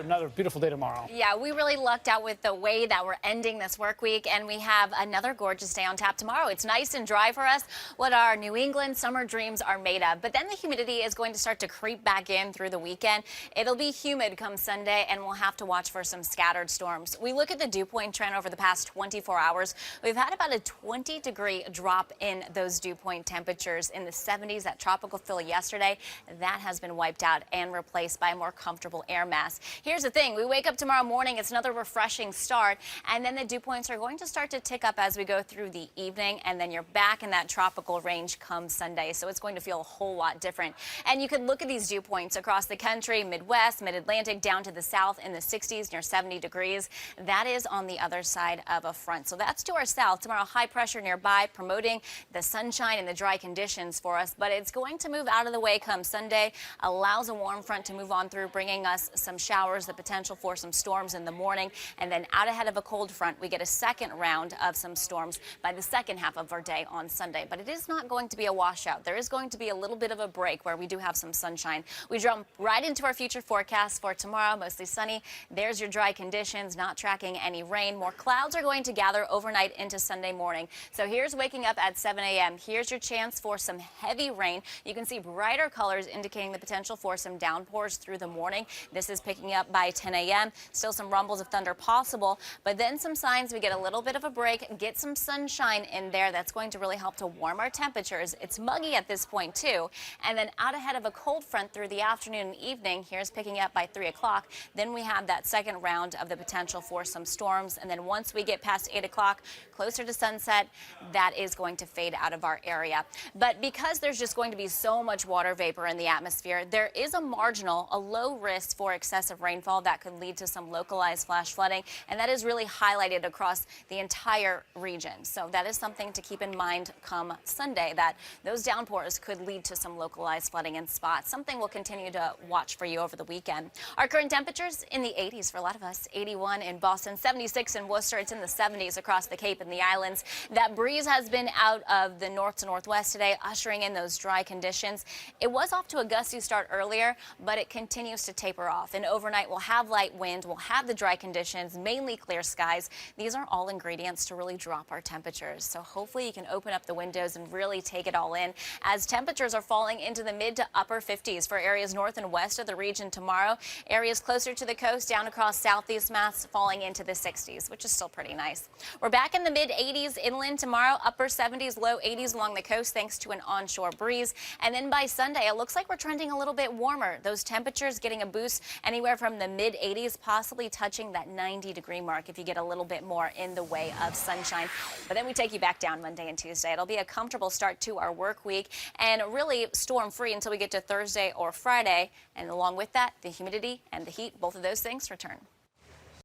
Another beautiful day tomorrow. Yeah, we really lucked out with the way that we're ending this work week, and we have another gorgeous day on tap tomorrow. It's nice and dry for us, what our New England summer dreams are made of. But then the humidity is going to start to creep back in through the weekend. It'll be humid come Sunday, and we'll have to watch for some scattered storms. We look at the dew point trend over the past 24 hours. We've had about a 20-degree drop in those dew point temperatures in the 70s. That tropical fill yesterday, that has been wiped out and replaced by a more comfortable air mass. Here's the thing. We wake up tomorrow morning. It's another refreshing start. And then the dew points are going to start to tick up as we go through the evening. And then you're back in that tropical range come Sunday. So it's going to feel a whole lot different. And you can look at these dew points across the country, Midwest, Mid-Atlantic, down to the south in the 60s, near 70 degrees. That is on the other side of a front. So that's to our south. Tomorrow, high pressure nearby, promoting the sunshine and the dry conditions for us. But it's going to move out of the way come Sunday, allows a warm front to move on through, bringing us some showers, the potential for some storms in the morning, and then out ahead of a cold front, we get a second round of some storms by the second half of our day on Sunday. But it is not going to be a washout. There is going to be a little bit of a break where we do have some sunshine. We jump right into our future forecast for tomorrow, mostly sunny. There's your dry conditions, not tracking any rain. More clouds are going to gather overnight into Sunday morning. So here's waking up at 7 a.m. Here's your chance for some heavy rain. You can see brighter colors indicating the potential for some downpours through the morning. This is picking up by 10 a.m. Still some rumbles of thunder possible, but then some signs we get a little bit of a break, get some sunshine in there. That's going to really help to warm our temperatures. It's muggy at this point too. And then out ahead of a cold front through the afternoon and evening, here's picking up by 3 o'clock. Then we have that second round of the potential for some storms. And then once we get past 8 o'clock, closer to sunset, that is going to fade out of our area. But because there's just going to be so much water vapor in the atmosphere, there is a marginal, a low risk for excessive rainfall that could lead to some localized flash flooding, and that is really highlighted across the entire region. So that is something to keep in mind come Sunday, that those downpours could lead to some localized flooding in spots, something we'll continue to watch for you over the weekend. Our current temperatures in the 80s for a lot of us, 81 in Boston, 76 in Worcester. It's in the 70s across the Cape and the islands. That breeze has been out of the north to northwest today, ushering in those dry conditions. It was off to a gusty start earlier, but it continues to taper off. And overnight, we'll have light wind, we'll have the dry conditions, mainly clear skies. These are all ingredients to really drop our temperatures. So hopefully you can open up the windows and really take it all in as temperatures are falling into the mid to upper 50s for areas north and west of the region tomorrow. Areas closer to the coast down across southeast Mass falling into the 60s, which is still pretty nice. We're back in the mid 80s inland tomorrow, upper 70s, low 80s along the coast thanks to an onshore breeze. And then by Sunday, it looks like we're trending a little bit warmer. Those temperatures getting a boost anywhere from the mid 80s, possibly touching that 90-degree mark if you get a little bit more in the way of sunshine. But then we take you back down Monday and Tuesday. It'll be a comfortable start to our work week and really storm-free until we get to Thursday or Friday. And along with that, the humidity and the heat, both of those things return.